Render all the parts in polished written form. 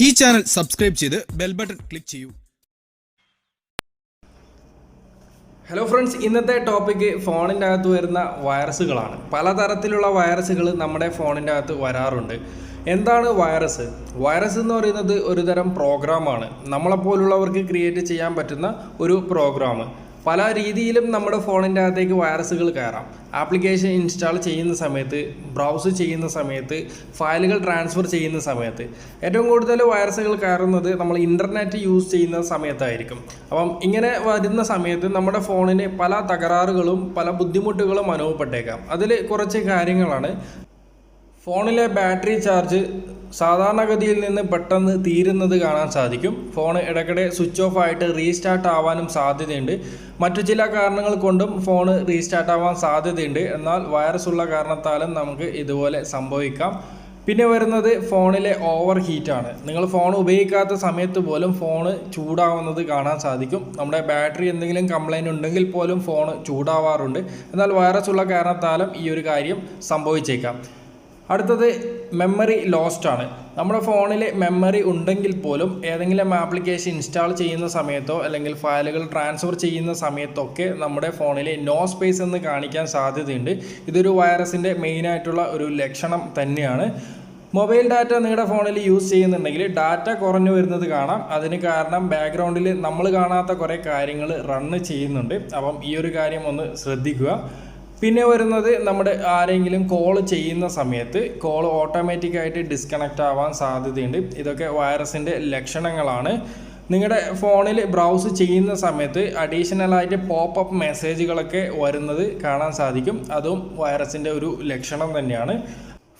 ഈ channel subscribe ചെയ്ത് bell button click ചെയ്യൂ. ഹലോ ഫ്രണ്ട്സ്, ഇന്നത്തെ ടോപ്പിക്ക് ഫോണിൻ്റെ അകത്ത് വരുന്ന വൈറസുകളാണ്. പലതരത്തിലുള്ള വൈറസുകൾ നമ്മുടെ ഫോണിൻ്റെ അകത്ത് വരാറുണ്ട്. എന്താണ് വൈറസ്? വൈറസ് എന്ന് പറയുന്നത് ഒരു തരം പ്രോഗ്രാമാണ്. നമ്മളെപ്പോലുള്ളവർക്ക് ക്രിയേറ്റ് ചെയ്യാൻ പറ്റുന്ന ഒരു പ്രോഗ്രാം. പല രീതിയിലും നമ്മുടെ ഫോണിൻ്റെ അകത്തേക്ക് വൈറസുകൾ കയറാം. ആപ്ലിക്കേഷൻ ഇൻസ്റ്റാൾ ചെയ്യുന്ന സമയത്ത്, ബ്രൗസ് ചെയ്യുന്ന സമയത്ത്, ഫയലുകൾ ട്രാൻസ്ഫർ ചെയ്യുന്ന സമയത്ത് ഏറ്റവും കൂടുതൽ വൈറസുകൾ കയറുന്നത് നമ്മൾ ഇൻ്റർനെറ്റ് യൂസ് ചെയ്യുന്ന സമയത്തായിരിക്കും. അപ്പം ഇങ്ങനെ വരുന്ന സമയത്ത് നമ്മുടെ ഫോണിന് പല തകരാറുകളും പല ബുദ്ധിമുട്ടുകളും അനുഭവപ്പെട്ടേക്കാം. അതിൽ കുറച്ച് കാര്യങ്ങളാണ്. ഫോണിലെ ബാറ്ററി ചാർജ് സാധാരണഗതിയിൽ നിന്ന് പെട്ടെന്ന് തീരുന്നത് കാണാൻ സാധിക്കും. ഫോൺ ഇടയ്ക്കിടെ സ്വിച്ച് ഓഫ് ആയിട്ട് റീസ്റ്റാർട്ട് ആവാനും സാധ്യതയുണ്ട്. മറ്റു ചില കാരണങ്ങൾ കൊണ്ടും ഫോൺ റീസ്റ്റാർട്ട് ആവാൻ സാധ്യതയുണ്ട്. എന്നാൽ വൈറസ് ഉള്ള കാരണത്താലും നമുക്ക് ഇതുപോലെ സംഭവിക്കാം. പിന്നെ വരുന്നത് ഫോണിലെ ഓവർ ഹീറ്റാണ്. നിങ്ങൾ ഫോൺ ഉപയോഗിക്കാത്ത സമയത്ത് പോലും ഫോൺ ചൂടാവുന്നത് കാണാൻ സാധിക്കും. നമ്മുടെ ബാറ്ററി എന്തെങ്കിലും കംപ്ലൈൻറ്റ് ഉണ്ടെങ്കിൽ പോലും ഫോൺ ചൂടാവാറുണ്ട്. എന്നാൽ വൈറസ് ഉള്ള കാരണത്താലും ഈ ഒരു കാര്യം സംഭവിച്ചേക്കാം. അടുത്തത് മെമ്മറി ലോസ്റ്റ് ആണ്. നമ്മുടെ ഫോണിൽ മെമ്മറി ഉണ്ടെങ്കിൽ പോലും ഏതെങ്കിലും ആപ്ലിക്കേഷൻ ഇൻസ്റ്റാൾ ചെയ്യുന്ന സമയത്തോ അല്ലെങ്കിൽ ഫയലുകൾ ട്രാൻസ്ഫർ ചെയ്യുന്ന സമയത്തൊക്കെ നമ്മുടെ ഫോണിൽ നോ സ്പേസ് എന്ന് കാണിക്കാൻ സാധ്യതയുണ്ട്. ഇതൊരു വൈറസിൻ്റെ മെയിനായിട്ടുള്ള ഒരു ലക്ഷണം തന്നെയാണ്. മൊബൈൽ ഡാറ്റ നിങ്ങളുടെ ഫോണിൽ യൂസ് ചെയ്യുന്നുണ്ടെങ്കിൽ ഡാറ്റ കുറഞ്ഞു വരുന്നത് കാണാം. അതിന് കാരണം ബാക്ക്ഗ്രൗണ്ടിൽ നമ്മൾ കാണാത്ത കുറേ കാര്യങ്ങൾ റണ്ണ് ചെയ്യുന്നുണ്ട്. അപ്പം ഈ ഒരു കാര്യം ഒന്ന് ശ്രദ്ധിക്കുക. പിന്നെ വരുന്നത് നമ്മുടെ ആരെങ്കിലും കോൾ ചെയ്യുന്ന സമയത്ത് കോൾ ഓട്ടോമാറ്റിക്കായിട്ട് ഡിസ്കണക്റ്റ് ആവാൻ സാധ്യതയുണ്ട്. ഇതൊക്കെ വൈറസിൻ്റെ ലക്ഷണങ്ങളാണ്. നിങ്ങളുടെ ഫോണിൽ ബ്രൗസ് ചെയ്യുന്ന സമയത്ത് അഡീഷണലായിട്ട് പോപ്പപ്പ് മെസ്സേജുകളൊക്കെ വരുന്നത് കാണാൻ സാധിക്കും. അതും വൈറസിൻ്റെ ഒരു ലക്ഷണം തന്നെയാണ്.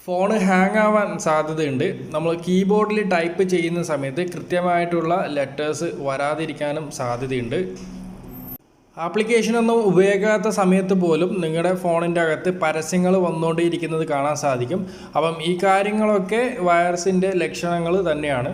ഫോണ് ഹാങ് ആവാൻ സാധ്യതയുണ്ട്. നമ്മൾ കീബോർഡിൽ ടൈപ്പ് ചെയ്യുന്ന സമയത്ത് കൃത്യമായിട്ടുള്ള ലെറ്റേഴ്സ് വരാതിരിക്കാനും സാധ്യതയുണ്ട്. ആപ്ലിക്കേഷനൊന്നും ഉപയോഗിക്കാത്ത സമയത്ത് പോലും നിങ്ങളുടെ ഫോണിൻ്റെ അകത്ത് പരസ്യങ്ങൾ വന്നുകൊണ്ടിരിക്കുന്നത് കാണാൻ സാധിക്കും. അപ്പം ഈ കാര്യങ്ങളൊക്കെ വൈറസിൻ്റെ ലക്ഷണങ്ങൾ തന്നെയാണ്.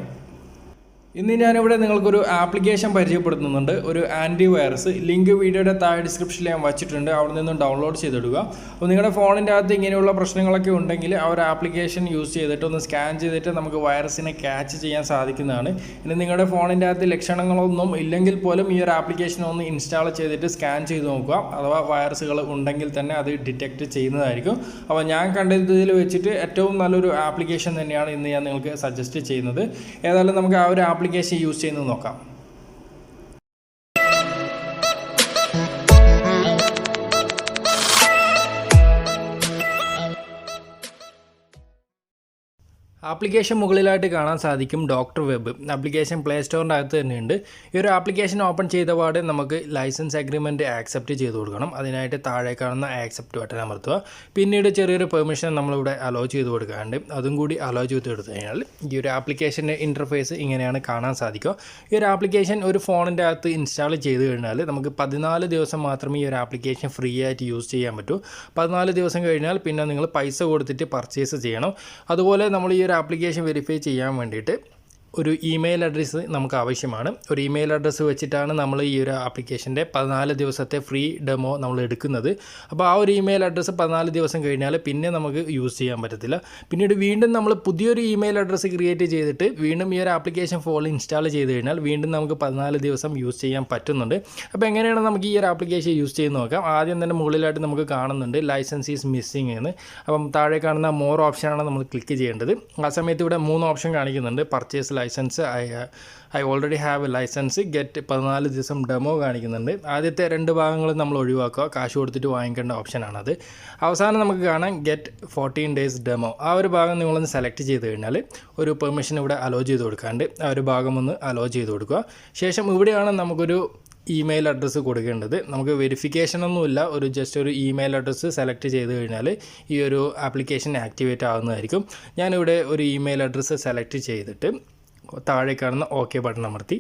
ഇന്ന് ഞാനിവിടെ നിങ്ങൾക്കൊരു ആപ്ലിക്കേഷൻ പരിചയപ്പെടുത്തുന്നുണ്ട്, ഒരു ആൻറ്റി വൈറസ്. ലിങ്ക് വീഡിയോയുടെ താഴെ ഡിസ്ക്രിപ്ഷനിൽ ഞാൻ വച്ചിട്ടുണ്ട്, അവിടെ നിന്ന് ഡൗൺലോഡ് ചെയ്തിടുക. അപ്പോൾ നിങ്ങളുടെ ഫോണിൻ്റെ അകത്ത് ഇങ്ങനെയുള്ള പ്രശ്നങ്ങളൊക്കെ ഉണ്ടെങ്കിൽ ആ ഒരു ആപ്ലിക്കേഷൻ യൂസ് ചെയ്തിട്ട് ഒന്ന് സ്കാൻ ചെയ്തിട്ട് നമുക്ക് വൈറസിനെ ക്യാച്ച് ചെയ്യാൻ സാധിക്കുന്നതാണ്. ഇനി നിങ്ങളുടെ ഫോണിൻ്റെ അകത്ത് ലക്ഷണങ്ങളൊന്നും ഇല്ലെങ്കിൽ പോലും ഈ ഒരു ആപ്ലിക്കേഷൻ ഒന്ന് ഇൻസ്റ്റാൾ ചെയ്തിട്ട് സ്കാൻ ചെയ്ത് നോക്കുക. അഥവാ വൈറസുകൾ ഉണ്ടെങ്കിൽ തന്നെ അത് ഡിറ്റക്റ്റ് ചെയ്യുന്നതായിരിക്കും. അപ്പോൾ ഞാൻ കണ്ടതിൽ വെച്ചിട്ട് ഏറ്റവും നല്ലൊരു ആപ്ലിക്കേഷൻ തന്നെയാണ് ഇന്ന് ഞാൻ നിങ്ങൾക്ക് സജസ്റ്റ് ചെയ്യുന്നത്. ഏതായാലും നമുക്ക് ആ ഒരു ആപ്ലിക്കേഷൻ യൂസ് ചെയ്യുന്നത് നോക്കാം. ആപ്ലിക്കേഷൻ മുകളിലായിട്ട് കാണാൻ സാധിക്കും ഡോക്ടർ വെബ്. ആപ്ലിക്കേഷൻ പ്ലേ സ്റ്റോറിൻ്റെ അകത്ത് തന്നെയുണ്ട്. ഈ ഒരു ആപ്ലിക്കേഷൻ ഓപ്പൺ ചെയ്ത പാടെ നമുക്ക് ലൈസൻസ് അഗ്രിമെൻറ്റ് ആക്സെപ്റ്റ് ചെയ്ത് കൊടുക്കണം. അതിനായിട്ട് താഴെ കാണുന്ന ആക്സെപ്റ്റ് ബട്ടൺ അമർത്തുക. പിന്നീട് ചെറിയൊരു പെർമിഷൻ നമ്മളിവിടെ അലോ ചെയ്ത് കൊടുക്കാണ്ട് അതും കൂടി അലോ ചെയ്ത് കൊടുത്തു കഴിഞ്ഞാൽ ഈ ഒരു ആപ്ലിക്കേഷൻ്റെ ഇൻ്റർഫേസ് ഇങ്ങനെയാണ് കാണാൻ സാധിക്കുക. ഈ ഒരു ആപ്ലിക്കേഷൻ ഒരു ഫോണിൻ്റെ അകത്ത് ഇൻസ്റ്റാൾ ചെയ്ത് കഴിഞ്ഞാൽ നമുക്ക് 14 ദിവസം മാത്രമേ ഈ ഒരു ആപ്ലിക്കേഷൻ ഫ്രീ ആയിട്ട് യൂസ് ചെയ്യാൻ പറ്റൂ. 14 ദിവസം കഴിഞ്ഞാൽ പിന്നെ നിങ്ങൾ പൈസ കൊടുത്തിട്ട് പർച്ചേസ് ചെയ്യണം. അതുപോലെ നമ്മൾ ഈ ഒരു ആപ്ലിക്കേഷൻ വെരിഫൈ ചെയ്യാൻ വേണ്ടിയിട്ട് ഒരു ഇമെയിൽ അഡ്രസ്സ് നമുക്ക് ആവശ്യമാണ്. ഒരു ഇമെയിൽ അഡ്രസ്സ് വെച്ചിട്ടാണ് നമ്മൾ ഈ ഒരു ആപ്ലിക്കേഷൻ്റെ 14 ദിവസത്തെ ഫ്രീ ഡെമോ നമ്മൾ എടുക്കുന്നത്. അപ്പോൾ ആ ഒരു ഇമെയിൽ അഡ്രസ്സ് 14 ദിവസം കഴിഞ്ഞാൽ പിന്നെ നമുക്ക് യൂസ് ചെയ്യാൻ പറ്റത്തില്ല. പിന്നീട് വീണ്ടും നമ്മൾ പുതിയൊരു ഇമെയിൽ അഡ്രസ്സ് ക്രിയേറ്റ് ചെയ്തിട്ട് വീണ്ടും ഈ ഒരു ആപ്ലിക്കേഷൻ ഫോണിൽ ഇൻസ്റ്റാൾ ചെയ്ത് കഴിഞ്ഞാൽ വീണ്ടും നമുക്ക് 14 ദിവസം യൂസ് ചെയ്യാൻ പറ്റുന്നുണ്ട്. അപ്പോൾ എങ്ങനെയാണ് നമുക്ക് ഈ ഒരു ആപ്ലിക്കേഷൻ യൂസ് ചെയ്ത് നോക്കാം. ആദ്യം തന്നെ മുകളിലായിട്ട് നമുക്ക് കാണുന്നുണ്ട് ലൈസൻസ് ഈസ് മിസ്സിങ് എന്ന്. അപ്പം താഴെ കാണുന്ന മോർ ഓപ്ഷനാണ് നമ്മൾ ക്ലിക്ക് ചെയ്യേണ്ടത്. ആ സമയത്ത് ഇവിടെ 3 ഓപ്ഷൻ കാണിക്കുന്നുണ്ട്. Purchase licence, I already have a licence, get 14 ദിവസം ഡെമോ കാണിക്കുന്നുണ്ട്. ആദ്യത്തെ 2 ഭാഗങ്ങൾ നമ്മൾ ഒഴിവാക്കുക, കാശ് കൊടുത്തിട്ട് വാങ്ങിക്കേണ്ട ഓപ്ഷനാണത്. അവസാനം നമുക്ക് കാണാം ഗെറ്റ് 14 ഡേയ്സ് ഡെമോ. ആ ഒരു ഭാഗം നിങ്ങളൊന്ന് സെലക്ട് ചെയ്ത് കഴിഞ്ഞാൽ ഒരു പെർമിഷൻ ഇവിടെ അലോ ചെയ്ത് കൊടുക്കാണ്ട് ആ ഒരു ഭാഗം ഒന്ന് അലോ ചെയ്ത് കൊടുക്കുക. ശേഷം ഇവിടെയാണ് നമുക്കൊരു ഇമെയിൽ അഡ്രസ്സ് കൊടുക്കേണ്ടത്. നമുക്ക് വെരിഫിക്കേഷനൊന്നുമില്ല, ഒരു ജസ്റ്റ് ഒരു ഇമെയിൽ അഡ്രസ്സ് സെലക്ട് ചെയ്ത് കഴിഞ്ഞാൽ ഈ ഒരു ആപ്ലിക്കേഷൻ ആക്ടിവേറ്റ് ആകുന്നതായിരിക്കും. ഞാനിവിടെ ഒരു ഇമെയിൽ അഡ്രസ്സ് സെലക്ട് ചെയ്തിട്ട് താഴെ കാണുന്ന ഓക്കെ ബട്ടൺ അമർത്തി.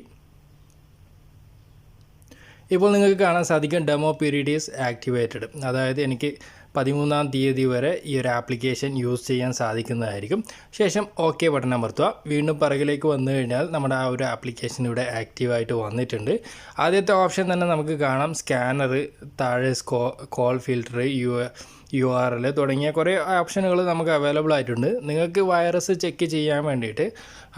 ഇപ്പോൾ നിങ്ങൾക്ക് കാണാൻ സാധിക്കും ഡെമോ പീരീഡ് ഈസ് ആക്ടിവേറ്റഡ്. അതായത് എനിക്ക് 13-ാം തീയതി വരെ ഈ ഒരു ആപ്ലിക്കേഷൻ യൂസ് ചെയ്യാൻ സാധിക്കുന്നതായിരിക്കും. ശേഷം ഓക്കെ ബട്ടൺ അമർത്തുക. വീണ്ടും പിറകിലേക്ക് വന്നു കഴിഞ്ഞാൽ നമ്മുടെ ആ ഒരു ആപ്ലിക്കേഷൻ ഇവിടെ ആക്റ്റീവായിട്ട് വന്നിട്ടുണ്ട്. ആദ്യത്തെ ഓപ്ഷൻ തന്നെ നമുക്ക് കാണാം സ്കാനർ, താഴെ കോൾ ഫിൽറ്റർ, URL തുടങ്ങിയ കുറേ ഓപ്ഷനുകൾ നമുക്ക് അവൈലബിൾ ആയിട്ടുണ്ട്. നിങ്ങൾക്ക് വൈറസ് ചെക്ക് ചെയ്യാൻ വേണ്ടിയിട്ട്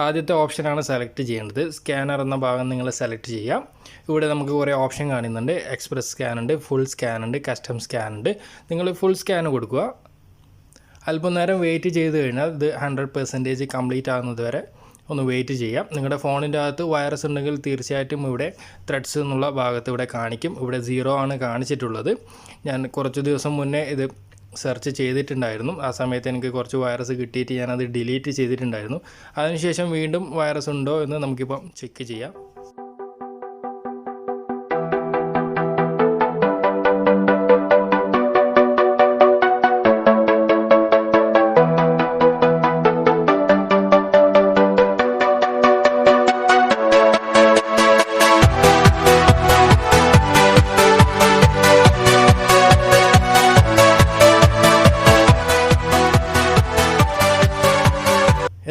ആദ്യത്തെ ഓപ്ഷനാണ് സെലക്ട് ചെയ്യേണ്ടത്. സ്കാനർ എന്ന ഭാഗം നിങ്ങൾ സെലക്ട് ചെയ്യാം. ഇവിടെ നമുക്ക് കുറേ ഓപ്ഷൻ കാണുന്നുണ്ട്. എക്സ്പ്രസ് സ്കാൻ ഉണ്ട്, ഫുൾ സ്കാൻ ഉണ്ട്, കസ്റ്റം സ്കാൻ ഉണ്ട്. നിങ്ങൾ ഫുൾ സ്കാൻ കൊടുക്കുക. അല്പം നേരം വെയിറ്റ് ചെയ്ത് കഴിഞ്ഞാൽ ഇത് 100% കംപ്ലീറ്റ് ആകുന്നത് വരെ ഒന്ന് വെയിറ്റ് ചെയ്യാം. നിങ്ങളുടെ ഫോണിൻ്റെ അകത്ത് വൈറസ് ഉണ്ടെങ്കിൽ തീർച്ചയായിട്ടും ഇവിടെ ത്രെഡ്സ് എന്നുള്ള ഭാഗത്ത് ഇവിടെ കാണിക്കും. ഇവിടെ 0 ആണ് കാണിച്ചിട്ടുള്ളത്. ഞാൻ കുറച്ച് ദിവസം മുന്നേ ഇത് സെർച്ച് ചെയ്തിട്ടുണ്ടായിരുന്നു. ആ സമയത്ത് എനിക്ക് കുറച്ച് വൈറസ് കിട്ടിയിട്ട് ഞാനത് ഡിലീറ്റ് ചെയ്തിട്ടുണ്ടായിരുന്നു. അതിനുശേഷം വീണ്ടും വൈറസ് ഉണ്ടോ എന്ന് നമുക്കിപ്പം ചെക്ക് ചെയ്യാം.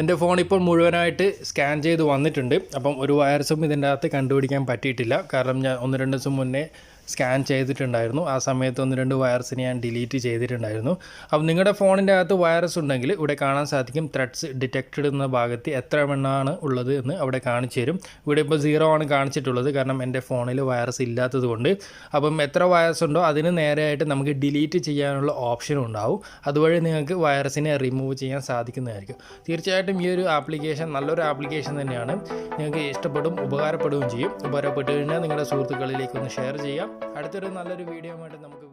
എൻ്റെ ഫോൺ ഇപ്പോൾ മുഴുവനായിട്ട് സ്കാൻ ചെയ്ത് വന്നിട്ടുണ്ട്. അപ്പം ഒരു വൈറസും ഇതിൻ്റെ അകത്ത് കണ്ടുപിടിക്കാൻ പറ്റിയിട്ടില്ല. കാരണം ഞാൻ 1-2 ദിവസം മുന്നേ സ്കാൻ ചെയ്തിട്ടുണ്ടായിരുന്നു. ആ സമയത്ത് 1-2 വൈറസിനെ ഞാൻ ഡിലീറ്റ് ചെയ്തിട്ടുണ്ടായിരുന്നു. അപ്പം നിങ്ങളുടെ ഫോണിൻ്റെ അകത്ത് വൈറസ് ഉണ്ടെങ്കിൽ ഇവിടെ കാണാൻ സാധിക്കും. ത്രെഡ്സ് ഡിറ്റക്റ്റഡ് എന്ന ഭാഗത്ത് എത്ര എണ്ണമാണ് ഉള്ളത് എന്ന് അവിടെ കാണിച്ചു തരും. ഇവിടെ ഇപ്പോൾ 0 ആണ് കാണിച്ചിട്ടുള്ളത്, കാരണം എൻ്റെ ഫോണിൽ വൈറസ് ഇല്ലാത്തത് കൊണ്ട്. അപ്പം എത്ര വൈറസ് ഉണ്ടോ അതിന് നേരെയായിട്ട് നമുക്ക് ഡിലീറ്റ് ചെയ്യാനുള്ള ഓപ്ഷനും ഉണ്ടാവും. അതുവഴി നിങ്ങൾക്ക് വൈറസിനെ റിമൂവ് ചെയ്യാൻ സാധിക്കുന്നതായിരിക്കും. തീർച്ചയായിട്ടും ഈ ഒരു ആപ്ലിക്കേഷൻ നല്ലൊരു ആപ്ലിക്കേഷൻ തന്നെയാണ്. നിങ്ങൾക്ക് ഇഷ്ടപ്പെടും, ഉപകാരപ്പെടുകയും ചെയ്യും. ഉപകാരപ്പെട്ട് കഴിഞ്ഞാൽ നിങ്ങളുടെ സുഹൃത്തുക്കളിലേക്ക് ഒന്ന് ഷെയർ ചെയ്യാം. അടുത്തൊരു നല്ലൊരു വീഡിയോ ആയിട്ട് നമുക്ക്